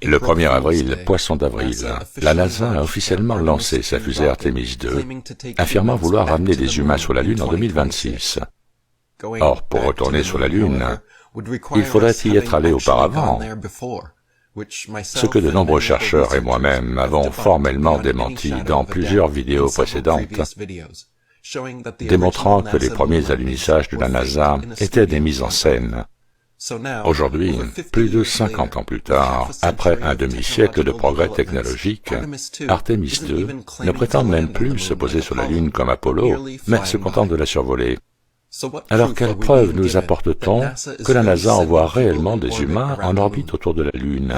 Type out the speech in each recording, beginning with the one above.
Le 1er avril, poisson d'avril, la NASA a officiellement lancé sa fusée Artemis II, affirmant vouloir ramener des humains sur la Lune en 2026. Or, pour retourner sur la Lune, il faudrait y être allé auparavant, ce que de nombreux chercheurs et moi-même avons formellement démenti dans plusieurs vidéos précédentes, démontrant que les premiers alunisages de la NASA étaient des mises en scène. Aujourd'hui, plus de 50 ans plus tard, après un demi-siècle de progrès technologiques, Artemis II ne prétend même plus se poser sur la Lune comme Apollo, mais se contente de la survoler. Alors quelle preuve nous apporte-t-on que la NASA envoie réellement des humains en orbite autour de la Lune?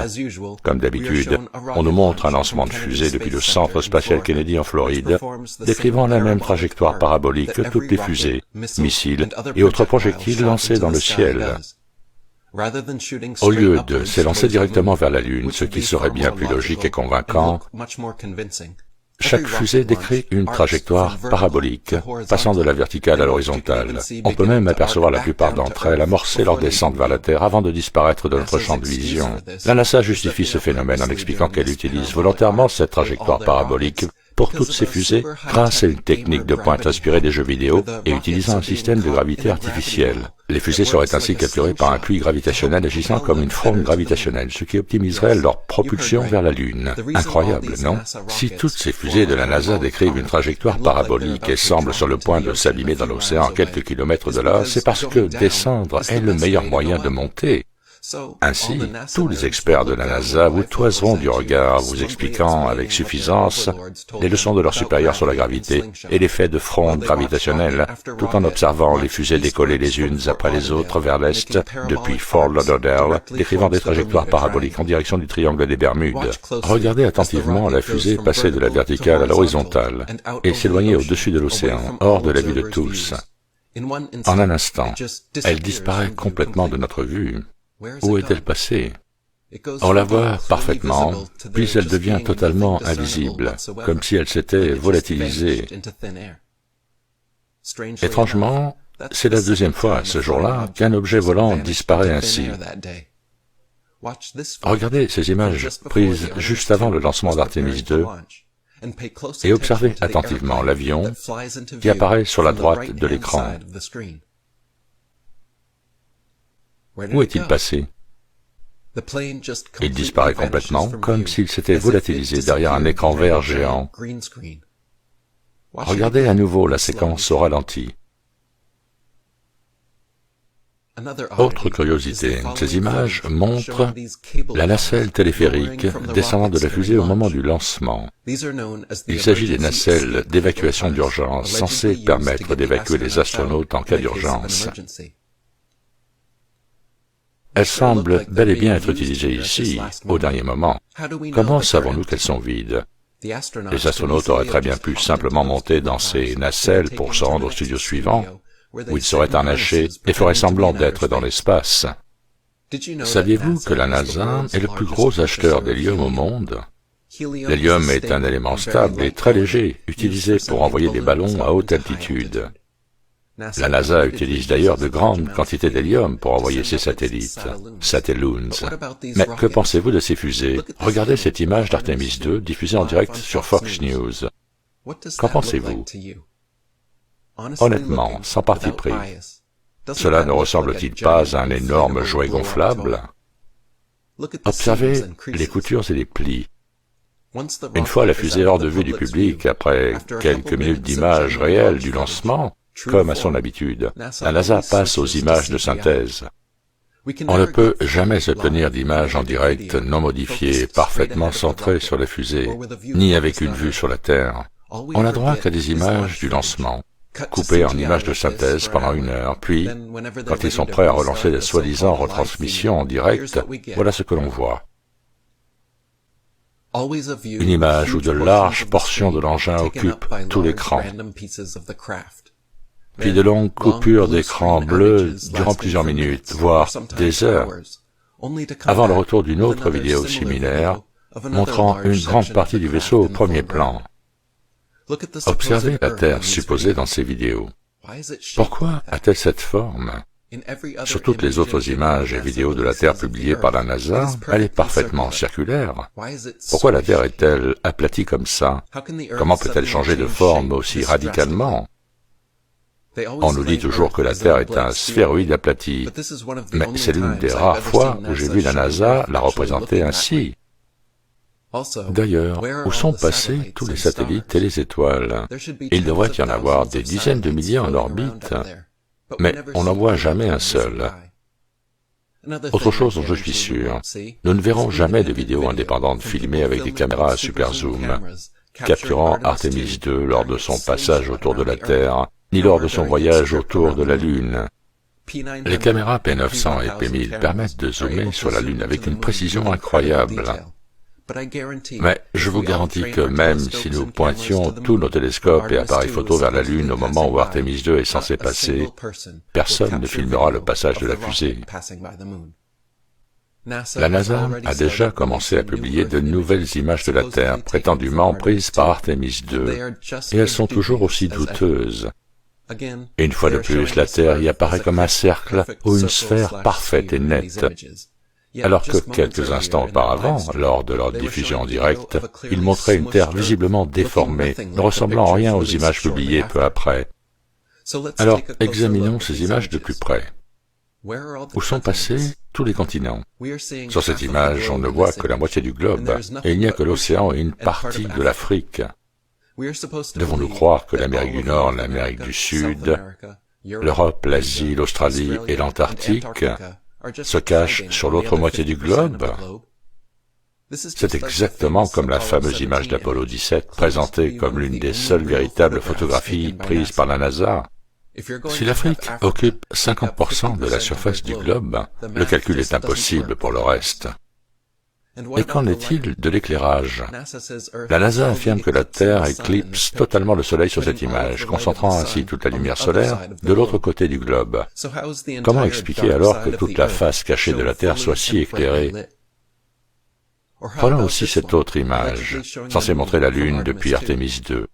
Comme d'habitude, on nous montre un lancement de fusée depuis le centre spatial Kennedy en Floride, décrivant la même trajectoire parabolique que toutes les fusées, missiles et autres projectiles lancés dans le ciel. Au lieu de s'élancer directement vers la Lune, ce qui serait bien plus logique et convaincant, chaque fusée décrit une trajectoire parabolique, passant de la verticale à l'horizontale. On peut même apercevoir la plupart d'entre elles amorcer leur descente vers la Terre avant de disparaître de notre champ de vision. La NASA justifie ce phénomène en expliquant qu'elle utilise volontairement cette trajectoire parabolique pour toutes ces fusées grâce à une technique de pointe inspirée des jeux vidéo et utilisant un système de gravité artificielle. Les fusées seraient ainsi capturées par un puits gravitationnel agissant comme une fronde gravitationnelle, ce qui optimiserait leur propulsion vers la Lune. Incroyable, non? Si toutes ces fusées de la NASA décrivent une trajectoire parabolique et semblent sur le point de s'abîmer dans l'océan à quelques kilomètres de là, c'est parce que descendre est le meilleur moyen de monter. Ainsi, tous les experts de la NASA vous toiseront du regard, vous expliquant avec suffisance les leçons de leurs supérieurs sur la gravité et l'effet de fronde gravitationnelle, tout en observant les fusées décoller les unes après les autres vers l'est depuis Fort Lauderdale, décrivant des trajectoires paraboliques en direction du triangle des Bermudes. Regardez attentivement la fusée passer de la verticale à l'horizontale et s'éloigner au-dessus de l'océan, hors de la vue de tous. En un instant, elle disparaît complètement de notre vue. Où est-elle passée? On la voit parfaitement, puis elle devient totalement invisible, comme si elle s'était volatilisée. Étrangement, c'est la deuxième fois ce jour-là qu'un objet volant disparaît ainsi. Regardez ces images prises juste avant le lancement d'Artemis II et observez attentivement l'avion qui apparaît sur la droite de l'écran. Où est-il passé? Il disparaît complètement, comme s'il s'était volatilisé derrière un écran vert géant. Regardez à nouveau la séquence au ralenti. Autre curiosité, ces images montrent la nacelle téléphérique descendant de la fusée au moment du lancement. Il s'agit des nacelles d'évacuation d'urgence censées permettre d'évacuer les astronautes en cas d'urgence. Elles semblent bel et bien être utilisées ici, au dernier moment. Comment savons-nous qu'elles sont vides? Les astronautes auraient très bien pu simplement monter dans ces nacelles pour se rendre au studio suivant, où ils seraient harnachés et feraient semblant d'être dans l'espace. Saviez-vous que la NASA est le plus gros acheteur d'hélium au monde? L'hélium est un élément stable et très léger, utilisé pour envoyer des ballons à haute altitude. La NASA utilise d'ailleurs de grandes quantités d'hélium pour envoyer ses satellites, Satelloons. Mais que pensez-vous de ces fusées? Regardez cette image d'Artemis II diffusée en direct sur Fox News. Qu'en pensez-vous? Honnêtement, sans parti pris, cela ne ressemble-t-il pas à un énorme jouet gonflable? Observez les coutures et les plis. Une fois la fusée hors de vue du public, après quelques minutes d'images réelles du lancement, comme à son habitude, la NASA passe aux images de synthèse. On ne peut jamais obtenir d'images en direct non modifiées, parfaitement centrées sur la fusée, ni avec une vue sur la Terre. On n'a droit qu'à des images du lancement, coupées en images de synthèse pendant 1 heure, puis, quand ils sont prêts à relancer la soi-disant retransmission en direct, voilà ce que l'on voit. Une image où de larges portions de l'engin occupent tout l'écran, puis de longues coupures d'écran bleu durant plusieurs minutes, voire des heures, avant le retour d'une autre vidéo similaire, montrant une grande partie du vaisseau au premier plan. Observez la Terre supposée dans ces vidéos. Pourquoi a-t-elle cette forme? Sur toutes les autres images et vidéos de la Terre publiées par la NASA, elle est parfaitement circulaire. Pourquoi la Terre est-elle aplatie comme ça? Comment peut-elle changer de forme aussi radicalement? On nous dit toujours que la Terre est un sphéroïde aplati, mais c'est l'une des rares fois où j'ai vu la NASA la représenter ainsi. D'ailleurs, où sont passés tous les satellites et les étoiles? Il devrait y en avoir des dizaines de milliers en orbite, mais on n'en voit jamais un seul. Autre chose dont je suis sûr, nous ne verrons jamais de vidéos indépendantes filmées avec des caméras à super zoom, capturant Artemis II lors de son passage autour de la Terre, ni lors de son voyage autour de la Lune. Les caméras P900 et P1000 permettent de zoomer sur la Lune avec une précision incroyable. Mais je vous garantis que même si nous pointions tous nos télescopes et appareils photo vers la Lune au moment où Artemis II est censé passer, personne ne filmera le passage de la fusée. La NASA a déjà commencé à publier de nouvelles images de la Terre prétendument prises par Artemis II, et elles sont toujours aussi douteuses. Et une fois de plus, la Terre y apparaît comme un cercle ou une sphère parfaite et nette, alors que quelques instants auparavant, lors de leur diffusion en direct, ils montraient une Terre visiblement déformée, ne ressemblant en rien aux images publiées peu après. Alors, examinons ces images de plus près. Où sont passés tous les continents? Sur cette image, on ne voit que la moitié du globe, et il n'y a que l'océan et une partie de l'Afrique. Devons-nous croire que l'Amérique du Nord, l'Amérique du Sud, l'Europe, l'Asie, l'Australie et l'Antarctique se cachent sur l'autre moitié du globe? C'est exactement comme la fameuse image d'Apollo 17, présentée comme l'une des seules véritables photographies prises par la NASA. Si l'Afrique occupe 50% de la surface du globe, le calcul est impossible pour le reste. Et qu'en est-il de l'éclairage? La NASA affirme que la Terre éclipse totalement le Soleil sur cette image, concentrant ainsi toute la lumière solaire de l'autre côté du globe. Comment expliquer alors que toute la face cachée de la Terre soit si éclairée? Prenons aussi cette autre image, censée montrer la Lune depuis Artemis II.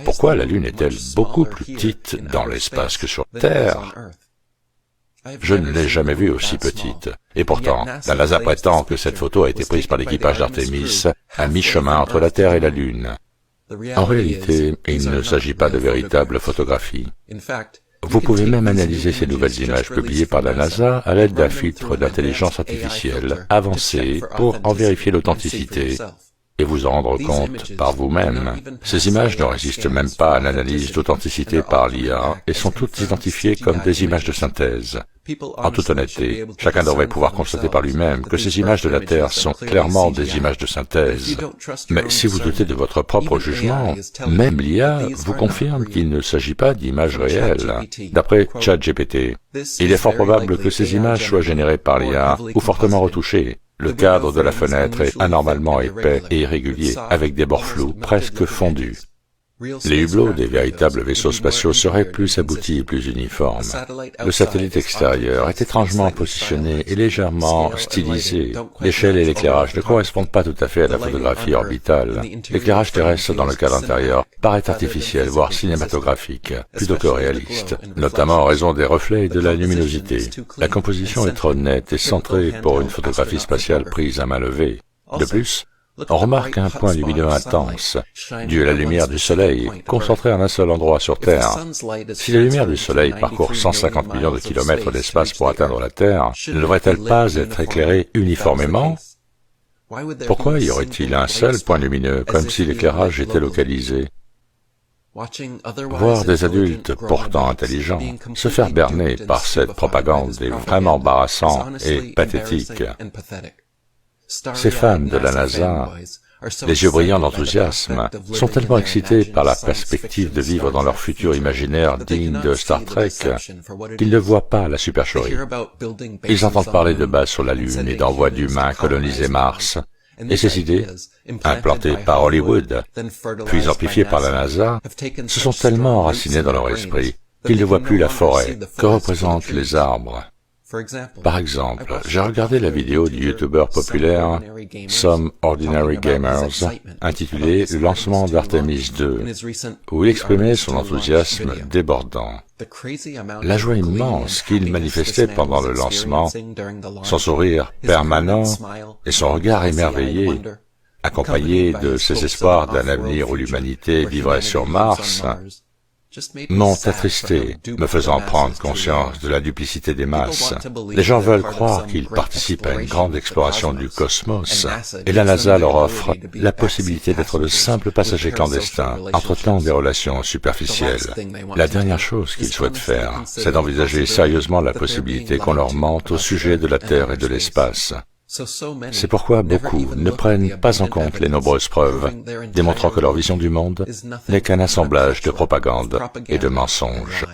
Pourquoi la Lune est-elle beaucoup plus petite dans l'espace que sur Terre? Je ne l'ai jamais vue aussi petite. Et pourtant, la NASA prétend que cette photo a été prise par l'équipage d'Artemis à mi-chemin entre la Terre et la Lune. En réalité, il ne s'agit pas de véritable photographie. Vous pouvez même analyser ces nouvelles images publiées par la NASA à l'aide d'un filtre d'intelligence artificielle avancé pour en vérifier l'authenticité et vous en rendre compte par vous-même. Ces images ne résistent même pas à l'analyse d'authenticité par l'IA et sont toutes identifiées comme des images de synthèse. En toute honnêteté, chacun devrait pouvoir constater par lui-même que ces images de la Terre sont clairement des images de synthèse. Mais si vous doutez de votre propre jugement, même l'IA vous confirme qu'il ne s'agit pas d'images réelles. D'après ChatGPT, il est fort probable que ces images soient générées par l'IA ou fortement retouchées. Le cadre de la fenêtre est anormalement épais et irrégulier, avec des bords flous, presque fondus. Les hublots des véritables vaisseaux spatiaux seraient plus aboutis et plus uniformes. Le satellite extérieur est étrangement positionné et légèrement stylisé. L'échelle et l'éclairage ne correspondent pas tout à fait à la photographie orbitale. L'éclairage terrestre dans le cadre intérieur paraît artificiel, voire cinématographique, plutôt que réaliste, notamment en raison des reflets et de la luminosité. La composition est trop nette et centrée pour une photographie spatiale prise à main levée. De plus, on remarque un point lumineux intense, dû à la lumière du Soleil, concentrée en un seul endroit sur Terre. Si la lumière du Soleil parcourt 150 millions de kilomètres d'espace pour atteindre la Terre, ne devrait-elle pas être éclairée uniformément? Pourquoi y aurait-il un seul point lumineux, comme si l'éclairage était localisé? Voir des adultes pourtant intelligents se faire berner par cette propagande est vraiment embarrassant et pathétique. Ces fans de la NASA, les yeux brillants d'enthousiasme, sont tellement excités par la perspective de vivre dans leur futur imaginaire digne de Star Trek qu'ils ne voient pas la supercherie. Ils entendent parler de bases sur la Lune et d'envois d'humains coloniser Mars, et ces idées, implantées par Hollywood, puis amplifiées par la NASA, se sont tellement enracinées dans leur esprit qu'ils ne voient plus la forêt que représentent les arbres. Par exemple, j'ai regardé la vidéo du youtubeur populaire Some Ordinary Gamers intitulée « Le lancement d'Artemis 2 » où il exprimait son enthousiasme débordant. La joie immense qu'il manifestait pendant le lancement, son sourire permanent et son regard émerveillé, accompagné de ses espoirs d'un avenir où l'humanité vivrait sur Mars, m'ont attristé, me faisant prendre conscience de la duplicité des masses. Les gens veulent croire qu'ils participent à une grande exploration du cosmos, et la NASA leur offre la possibilité d'être de simples passagers clandestins, entretenant des relations superficielles. La dernière chose qu'ils souhaitent faire, c'est d'envisager sérieusement la possibilité qu'on leur mente au sujet de la Terre et de l'espace. C'est pourquoi beaucoup ne prennent pas en compte les nombreuses preuves démontrant que leur vision du monde n'est qu'un assemblage de propagande et de mensonges.